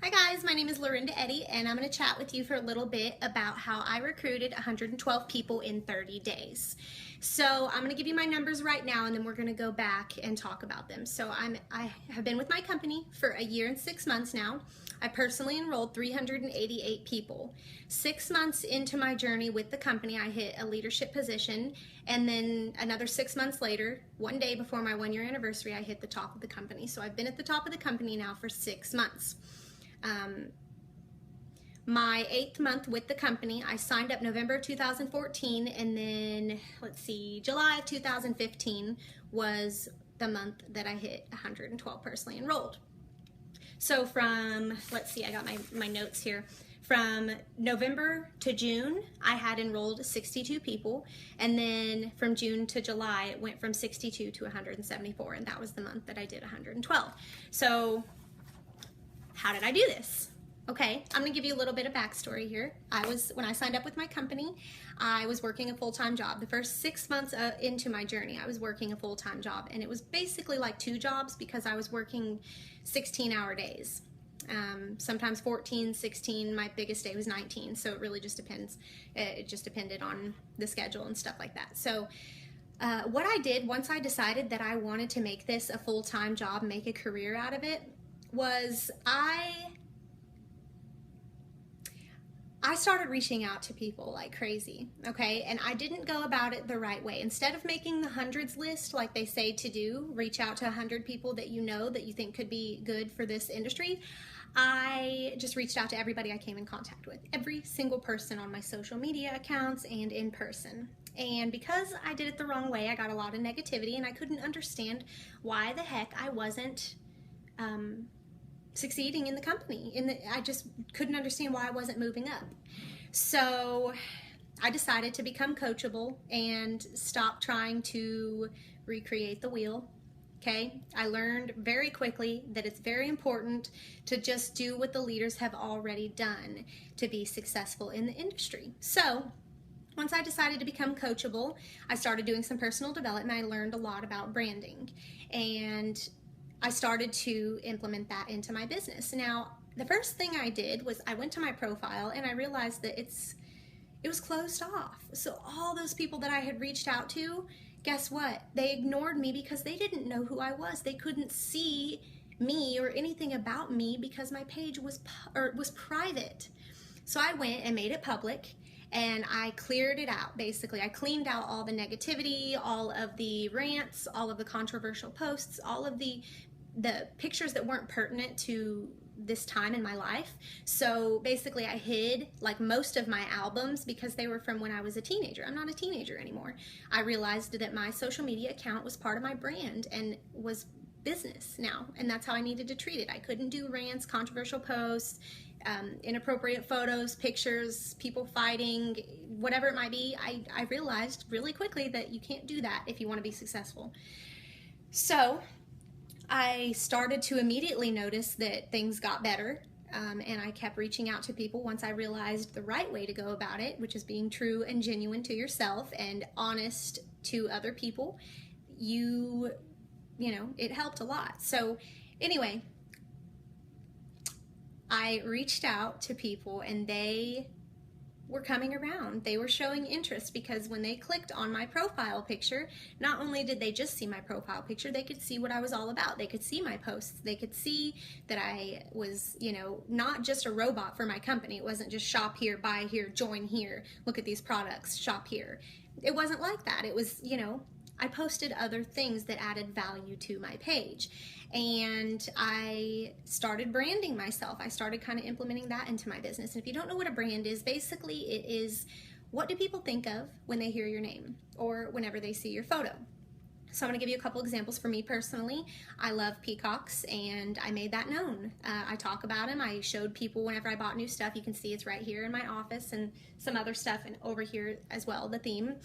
Hi guys, my name is Laurenda Eddy, and I'm going to chat with you for a little bit about how I recruited 112 people in 30 days. So I'm going to give you my numbers right now, and then we're going to go back and talk about them. So I have been with my company for a year and 6 months now. I personally enrolled 388 people. 6 months into my journey with the company, I hit a leadership position, and then another 6 months later, one day before my 1 year anniversary, I hit the top of the company. So I've been at the top of the company now for 6 months. My 8th month with the company, I signed up November 2014, and then July of 2015 was the month that I hit 112 personally enrolled. So from, I got my notes here. From November to June, I had enrolled 62 people, and then from June to July, it went from 62 to 174, and that was the month that I did 112. So how did I do this? Okay, I'm gonna give you a little bit of backstory here. When I signed up with my company, I was working a full-time job. The first 6 months into my journey, I was working a full-time job, and it was basically like 2 jobs because I was working 16-hour days. Sometimes 14, 16, my biggest day was 19, so it really just depends. It just depended on the schedule and stuff like that. So what I did once I decided that I wanted to make this a full-time job, make a career out of it, was I started reaching out to people like crazy, okay? And I didn't go about it the right way. Instead of making the hundreds list like they say to do, reach out to 100 people that you know that you think could be good for this industry, I just reached out to everybody I came in contact with, every single person on my social media accounts and in person. And because I did it the wrong way, I got a lot of negativity, and I couldn't understand why the heck I wasn't succeeding in the company. I just couldn't understand why I wasn't moving up. So I decided to become coachable and stop trying to recreate the wheel. Okay, I learned very quickly that it's very important to just do what the leaders have already done to be successful in the industry. So once I decided to become coachable, I started doing some personal development. I learned a lot about branding, and I started to implement that into my business. Now, the first thing I did was I went to my profile, and I realized that it was closed off. So all those people that I had reached out to, guess what? They ignored me because they didn't know who I was. They couldn't see me or anything about me because my page was private. So I went and made it public, and I cleared it out. Basically, I cleaned out all the negativity, all of the rants, all of the controversial posts, all of the pictures that weren't pertinent to this time in my life. So basically I hid like most of my albums because they were from when I was a teenager. I'm not a teenager anymore. I realized that my social media account was part of my brand and was business now, and that's how I needed to treat it. I couldn't do rants, controversial posts, inappropriate photos, pictures, people fighting, whatever it might be. I realized really quickly that you can't do that if you want to be successful. So I started to immediately notice that things got better, and I kept reaching out to people once I realized the right way to go about it, which is being true and genuine to yourself and honest to other people. It helped a lot. So anyway, I reached out to people, and they were coming around. They were showing interest because when they clicked on my profile picture, not only did they just see my profile picture, they could see what I was all about. They could see my posts. They could see that I was, not just a robot for my company. It wasn't just shop here, buy here, join here, look at these products, shop here. It wasn't like that. It was, I posted other things that added value to my page, and I started branding myself. I started kind of implementing that into my business. And if you don't know what a brand is, basically it is, what do people think of when they hear your name or whenever they see your photo? So I'm going to give you a couple examples for me personally. I love peacocks, and I made that known. I talk about them. I showed people whenever I bought new stuff. You can see it's right here in my office, and some other stuff and over here as well, the theme.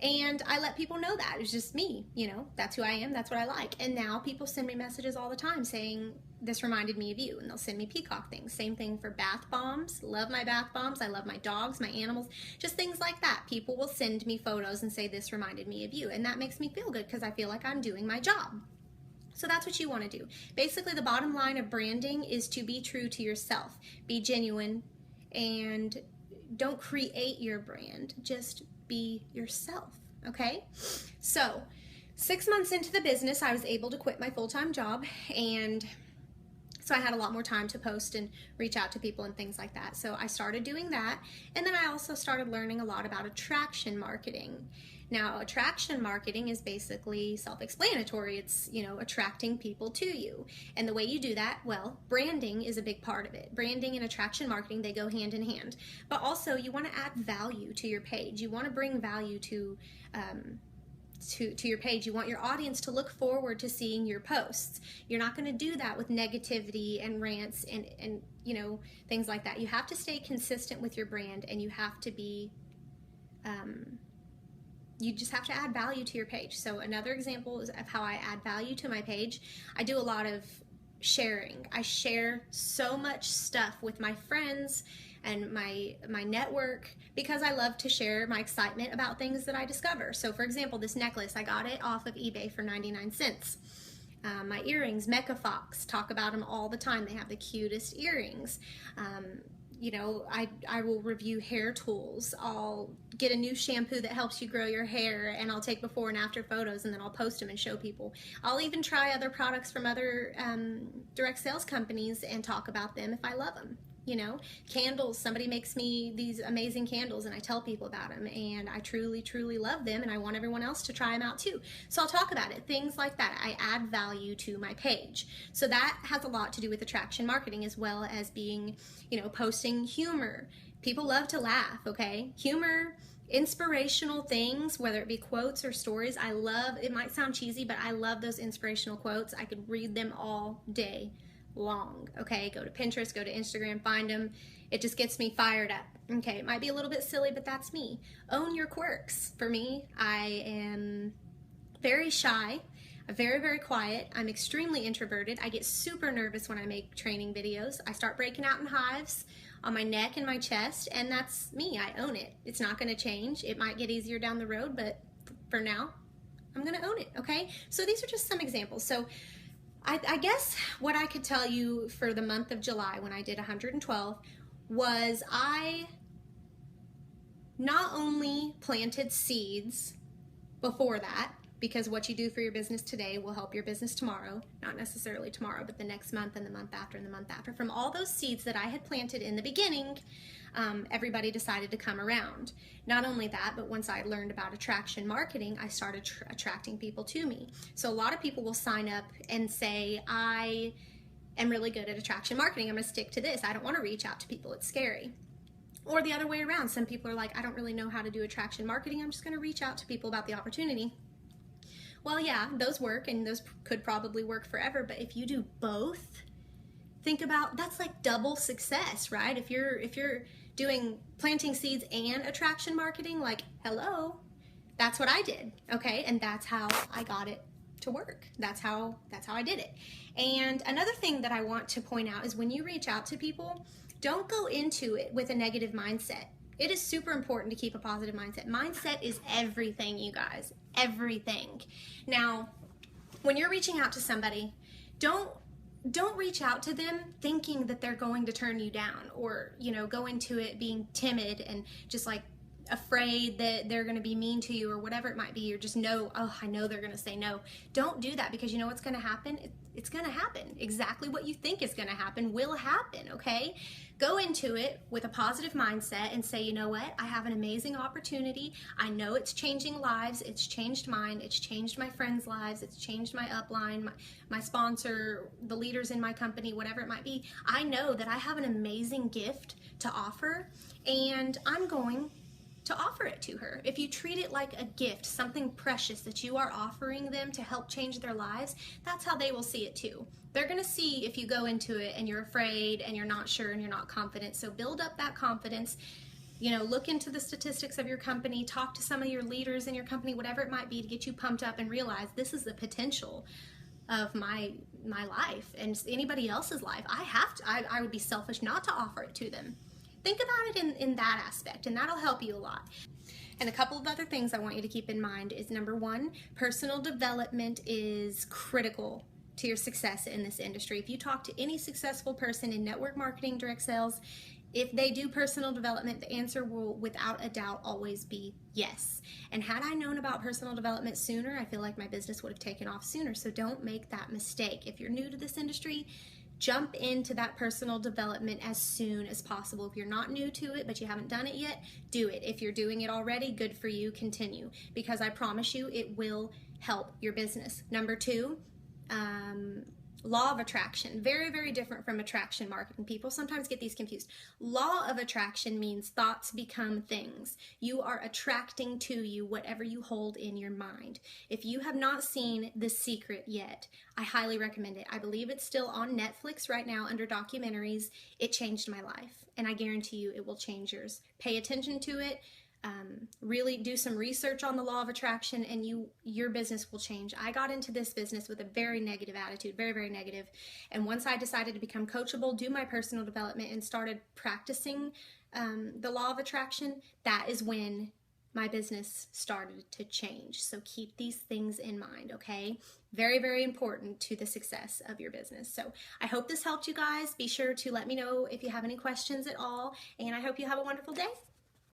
And I let people know that. It's just me, that's who I am, that's what I like. And now people send me messages all the time saying, this reminded me of you, and they'll send me peacock things. Same thing for bath bombs. Love my bath bombs. I love my dogs, my animals, just things like that. People will send me photos and say, this reminded me of you. And that makes me feel good because I feel like I'm doing my job. So that's what you want to do. Basically, the bottom line of branding is to be true to yourself, be genuine, and don't create your brand, just be yourself, okay? So 6 months into the business, I was able to quit my full-time job, and so I had a lot more time to post and reach out to people and things like that. So I started doing that, and then I also started learning a lot about attraction marketing. Now, attraction marketing is basically self-explanatory. It's, you know, attracting people to you. And the way you do that, well, branding is a big part of it. Branding and attraction marketing, they go hand in hand. But also, you want to add value to your page. You want to bring value to your page. You want your audience to look forward to seeing your posts. You're not going to do that with negativity and rants and you know, things like that. You have to stay consistent with your brand, and you have to be you just have to add value to your page. So another example is of how I add value to my page. I do a lot of sharing. I share so much stuff with my friends and my network because I love to share my excitement about things that I discover. So for example, this necklace, I got it off of eBay for 99 cents. My earrings, Mecha Fox, talk about them all the time. They have the cutest earrings. You know, I will review hair tools. I'll get a new shampoo that helps you grow your hair, and I'll take before and after photos, and then I'll post them and show people. I'll even try other products from other direct sales companies and talk about them if I love them. You know, candles, somebody makes me these amazing candles and I tell people about them, and I truly, truly love them, and I want everyone else to try them out too. So I'll talk about it, things like that. I add value to my page. So that has a lot to do with attraction marketing, as well as being, you know, posting humor. People love to laugh, okay? Humor, inspirational things, whether it be quotes or stories. I love, it might sound cheesy, but I love those inspirational quotes. I could read them all day long, okay? Go to Pinterest, go to Instagram, find them. It just gets me fired up, okay? It might be a little bit silly, but that's me. Own your quirks. For me, I am very shy, very, very quiet. I'm extremely introverted. I get super nervous when I make training videos. I start breaking out in hives on my neck and my chest, and that's me. I own it. It's not going to change. It might get easier down the road, but for now, I'm going to own it, okay? So these are just some examples. So I guess what I could tell you for the month of July when I did 112 was I not only planted seeds before that, because what you do for your business today will help your business tomorrow, not necessarily tomorrow, but the next month and the month after and the month after. From all those seeds that I had planted in the beginning, everybody decided to come around. Not only that, but once I learned about attraction marketing, I started attracting people to me. So a lot of people will sign up and say, I am really good at attraction marketing. I'm going to stick to this. I don't want to reach out to people. It's scary. Or the other way around. Some people are like, I don't really know how to do attraction marketing. I'm just going to reach out to people about the opportunity. Well, yeah, those work, and those could probably work forever. But if you do both, think about, that's like double success, right? If you're doing planting seeds and attraction marketing, like, hello, that's what I did, okay? And that's how I got it to work. That's how I did it. And another thing that I want to point out is when you reach out to people, don't go into it with a negative mindset. It is super important to keep a positive mindset. Mindset is everything, you guys, everything. Now, when you're reaching out to somebody, don't reach out to them thinking that they're going to turn you down, or, you know, go into it being timid and just like afraid that they're going to be mean to you or whatever it might be, or just know, oh, I know they're going to say no. Don't do that, because you know what's going to happen? It's going to happen. Exactly what you think is going to happen will happen, okay? Go into it with a positive mindset and say, you know what? I have an amazing opportunity. I know it's changing lives. It's changed mine. It's changed my friends' lives. It's changed my upline, my sponsor, the leaders in my company, whatever it might be. I know that I have an amazing gift to offer, and I'm going to offer it to her. If you treat it like a gift, something precious that you are offering them to help change their lives, that's how they will see it too. They're going to see if you go into it and you're afraid and you're not sure and you're not confident. So build up that confidence. You know, look into the statistics of your company, talk to some of your leaders in your company, whatever it might be, to get you pumped up and realize this is the potential of my life and anybody else's life. I would be selfish not to offer it to them. Think about it in that aspect, and that'll help you a lot. And a couple of other things I want you to keep in mind is, number one, personal development is critical to your success in this industry. If you talk to any successful person in network marketing, direct sales, if they do personal development, the answer will without a doubt always be yes. And had I known about personal development sooner, I feel like my business would have taken off sooner. So don't make that mistake. If you're new to this industry, jump into that personal development as soon as possible. If you're not new to it, but you haven't done it yet, do it. If you're doing it already, good for you, continue. Because I promise you, it will help your business. Number two, law of attraction. Very, very different from attraction marketing. People sometimes get these confused. Law of attraction means thoughts become things. You are attracting to you whatever you hold in your mind. If you have not seen The Secret yet, I highly recommend it. I believe it's still on Netflix right now under documentaries. It changed my life, and I guarantee you it will change yours. Pay attention to it. Really do some research on the law of attraction, and your business will change. I got into this business with a very negative attitude, very, very negative. And once I decided to become coachable, do my personal development, and started practicing the law of attraction, that is when my business started to change. So keep these things in mind, okay? Very, very important to the success of your business. So I hope this helped you guys. Be sure to let me know if you have any questions at all, and I hope you have a wonderful day.